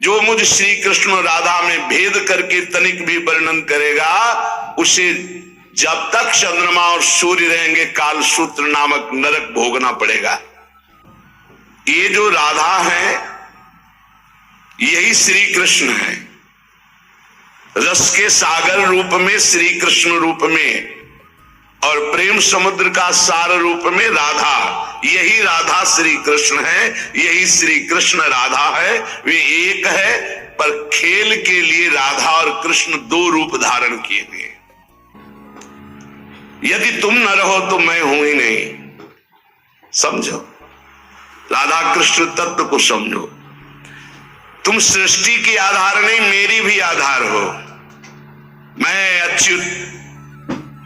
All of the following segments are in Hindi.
जो मुझ श्री कृष्ण राधा में भेद करके तनिक भी वर्णन करेगा, उसे जब तक चंद्रमा और सूर्य रहेंगे काल सूत्र नामक नरक भोगना पड़ेगा। ये जो राधा है यही श्री कृष्ण है, रस के सागर रूप में श्री कृष्ण रूप में, और प्रेम समुद्र का सार रूप में राधा। यही राधा श्री कृष्ण है, यही श्री कृष्ण राधा है। वे एक है, पर खेल के लिए राधा और कृष्ण दो रूप धारण किए हुए। यदि तुम न रहो तो मैं हूं ही नहीं। समझो, राधा कृष्ण तत्व को समझो। तुम सृष्टि के आधार नहीं, मेरी भी आधार हो। मैं अच्युत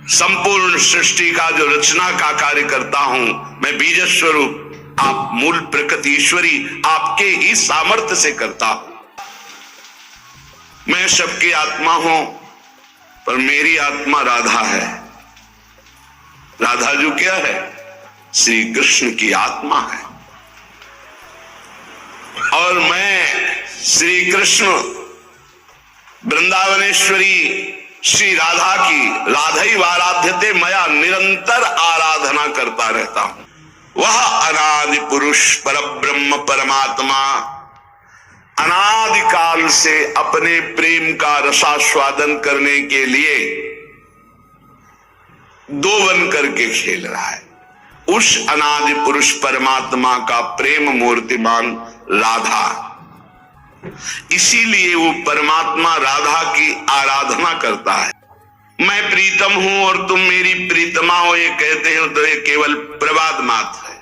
संपूर्ण सृष्टि का जो रचना का कार्य करता हूं, मैं बीज स्वरूप, आप मूल प्रकृति ईश्वरी आपके ही सामर्थ्य से करता हूं। मैं सबकी आत्मा हूं, पर मेरी आत्मा राधा है। राधा जो क्या है? श्री कृष्ण की आत्मा है, और मैं श्री कृष्ण वृंदावनेश्वरी श्री राधा की राधैव आराध्यते मया निरंतर आराधना करता रहता हूं। वह अनादि पुरुष परब्रह्म परमात्मा अनादिकाल से अपने प्रेम का रसास्वादन करने के लिए दो बन करके खेल रहा है। उस अनादि पुरुष परमात्मा का प्रेम मूर्तिमान राधा, इसीलिए वो परमात्मा राधा की आराधना करता है। मैं प्रीतम हूं और तुम मेरी प्रीतमा हो, ये कहते हैं तो ये केवल प्रवाद मात्र है।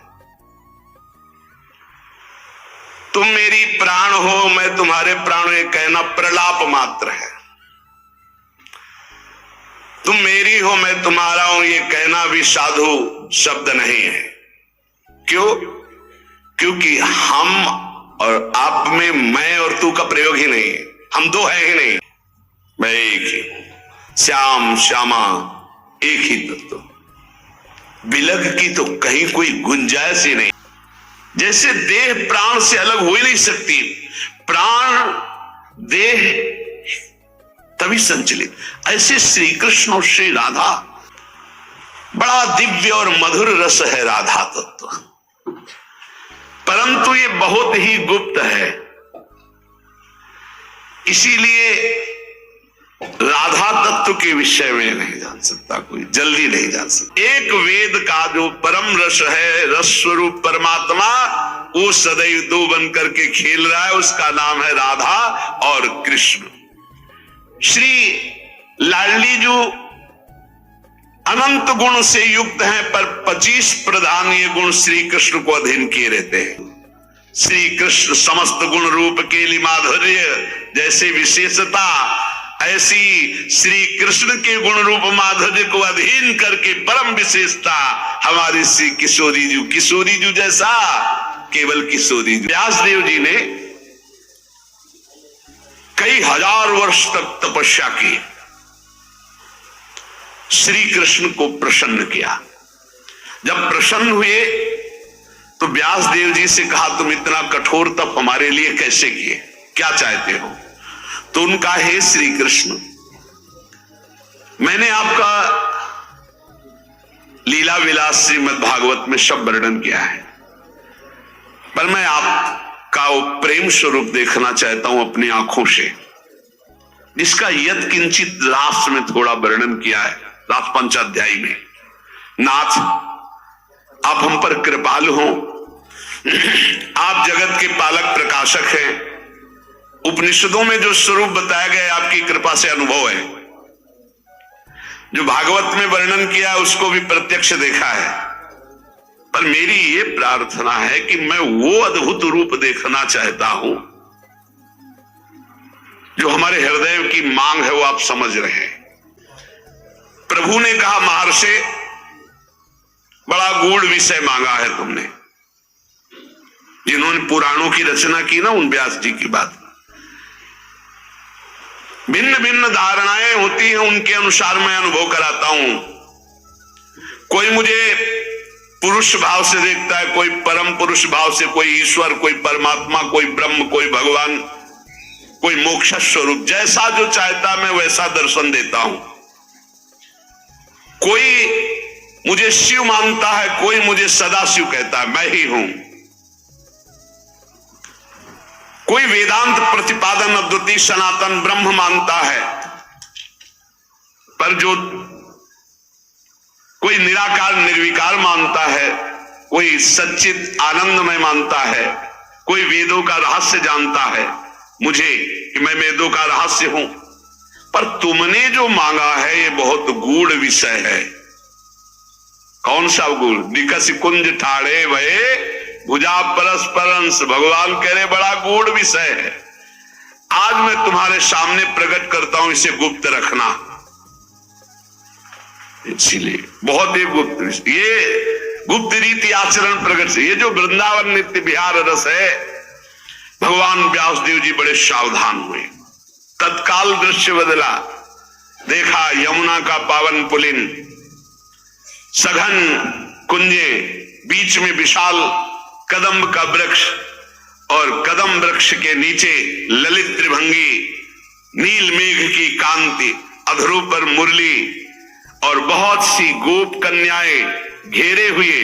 तुम मेरी प्राण हो, मैं तुम्हारे प्राण, ये कहना प्रलाप मात्र है। तुम मेरी हो, मैं तुम्हारा हूं, ये कहना भी साधु शब्द नहीं है। क्यों? क्योंकि हम और आप में मैं और तू का प्रयोग ही नहीं है। हम दो है ही नहीं, मैं एक ही हूं। श्याम श्यामा एक ही तत्व, विलग की तो कहीं कोई गुंजाइश ही नहीं। जैसे देह प्राण से अलग हो ही नहीं सकती, प्राण देह तभी संचलित, ऐसे श्री कृष्ण और श्री राधा, बड़ा दिव्य और मधुर रस है राधा तत्व, परंतु ये बहुत ही गुप्त है। इसीलिए राधा तत्व के विषय में नहीं जान सकता कोई, जल्दी नहीं जान सकता। एक वेद का जो परम रस है, रस स्वरूप परमात्मा, वो सदैव दो बन करके खेल रहा है। उसका नाम है राधा और कृष्ण। श्री लाडली जो अनंत गुण से युक्त हैं, पर 25 प्रधान ये गुण श्री कृष्ण को अधीन किए रहते हैं। श्री कृष्ण समस्त गुण रूप केली माधुर्य जैसे विशेषता, ऐसी श्री कृष्ण के गुण रूप माधुर्य को अधीन करके परम विशेषता हमारी श्री किशोरी जी। किशोरी जी जैसा केवल किशोरी जी। व्यासदेव जी ने कई हजार वर्ष तक तपस्या की, श्री कृष्ण को प्रसन्न किया। जब प्रसन्न हुए तो व्यासदेव जी से कहा, तुम इतना कठोर तप हमारे लिए कैसे किए, क्या चाहते हो? तो उनका, हे श्री कृष्ण, मैंने आपका लीला विलास श्रीमद् भागवत में सब वर्णन किया है, पर मैं आपका वो प्रेम स्वरूप देखना चाहता हूं अपनी आंखों से, जिसका यत् किंचित रास में थोड़ा वर्णन किया है, रास पंचाध्यायी में। नाथ, आप हम पर कृपालु हो, आप जगत के पालक प्रकाशक हैं। उपनिषदों में जो स्वरूप बताया गया आपकी कृपा से अनुभव है। जो भागवत में वर्णन किया उसको भी प्रत्यक्ष देखा है, पर मेरी ये प्रार्थना है कि मैं वो अद्भुत रूप देखना चाहता हूं जो हमारे हृदय की मांग है, वो आप समझ रहे हैं। प्रभु ने कहा, महर्षि, बड़ा गूढ़ विषय मांगा है तुमने। जिन्होंने पुराणों की रचना की ना, उन व्यास जी की बात, भिन्न भिन्न धारणाएं होती हैं, उनके अनुसार मैं अनुभव कराता हूं। कोई मुझे पुरुष भाव से देखता है, कोई परम पुरुष भाव से, कोई ईश्वर, कोई परमात्मा, कोई ब्रह्म, कोई भगवान। कोई मोक्ष स्वरूप, जैसा जो चाहता मैं वैसा दर्शन देता हूं। कोई मुझे शिव मानता है, कोई मुझे सदाशिव कहता है, मैं ही हूं। कोई वेदांत प्रतिपादन अद्वितीय सनातन ब्रह्म मानता है, पर जो कोई निराकार निर्विकार मानता है, कोई सच्चित आनंदमय मानता है, कोई वेदों का रहस्य जानता है मुझे कि मैं वेदों का रहस्य हूं। पर तुमने जो मांगा है ये बहुत गूढ़ विषय है। कौन सा गूढ़? निकस कुंज ठाड़े भये भुजा परस्पर अंश, भगवान कह रहे बड़ा गूढ़ विषय है। आज मैं तुम्हारे सामने प्रकट करता हूं, इसे गुप्त रखना। इसीलिए बहुत ही गुप्त, ये गुप्त रीति आचरण प्रकट से, ये जो वृंदावन नित्य विहार रस है, भगवान व्यासदेव जी बड़े सावधान हुए। तत्काल दृश्य बदला, देखा यमुना का पावन पुलिन, सघन कुंजे, बीच में विशाल कदम्ब का वृक्ष और कदम वृक्ष के नीचे ललित त्रिभंगी, नील मेघ की कांति, अधरों पर मुरली और बहुत सी गोप कन्याएं घेरे हुए,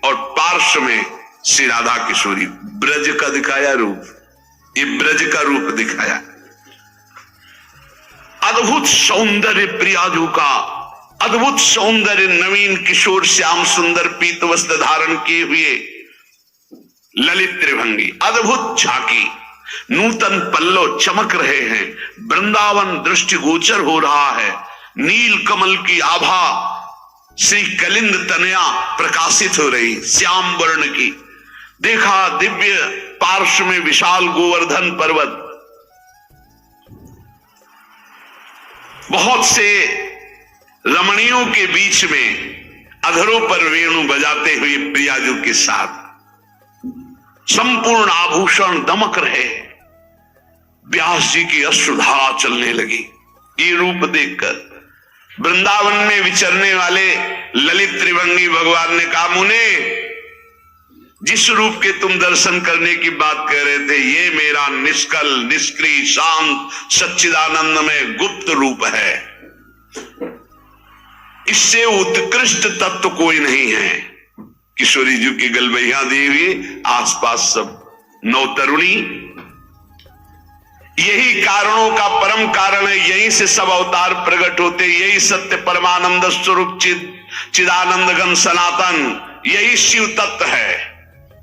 और पार्श्व में श्री राधा किशोरी। ब्रज का दिखाया रूप, ये ब्रज का रूप दिखाया। अद्भुत सौंदर्य प्रियाजू का, अद्भुत सौंदर्य, नवीन किशोर श्याम सुंदर पीत वस्त्र धारण किए हुए, ललित त्रिभंगी, अद्भुत झांकी, नूतन पल्लव चमक रहे हैं। वृंदावन दृष्टिगोचर हो रहा है। नील कमल की आभा श्री कलिंद तनया प्रकाशित हो रही, श्याम वर्ण की। देखा दिव्य पार्श्व में विशाल गोवर्धन पर्वत, बहुत से रमणियों के बीच में अधरों पर वेणु बजाते हुए प्रियाजू के साथ संपूर्ण आभूषण दमक रहे। व्यास जी की अश्रुधारा चलने लगी। ये रूप देखकर वृंदावन में विचरने वाले ललित त्रिभंगी भगवान ने कहा, मुने, जिस रूप के तुम दर्शन करने की बात कर रहे थे, ये मेरा निष्कल, निष्क्रिय, शांत, सच्चिदानंद में गुप्त रूप है। इससे उत्कृष्ट तत्व कोई नहीं है। किशोरी जी की गलबैया दी हुई, आसपास सब नवतरुणी। यही कारणों का परम कारण है, यहीं से सब अवतार प्रकट होते, यही सत्य परमानंद स्वरूप चिदानंद घन सनातन, यही शिव तत्व है।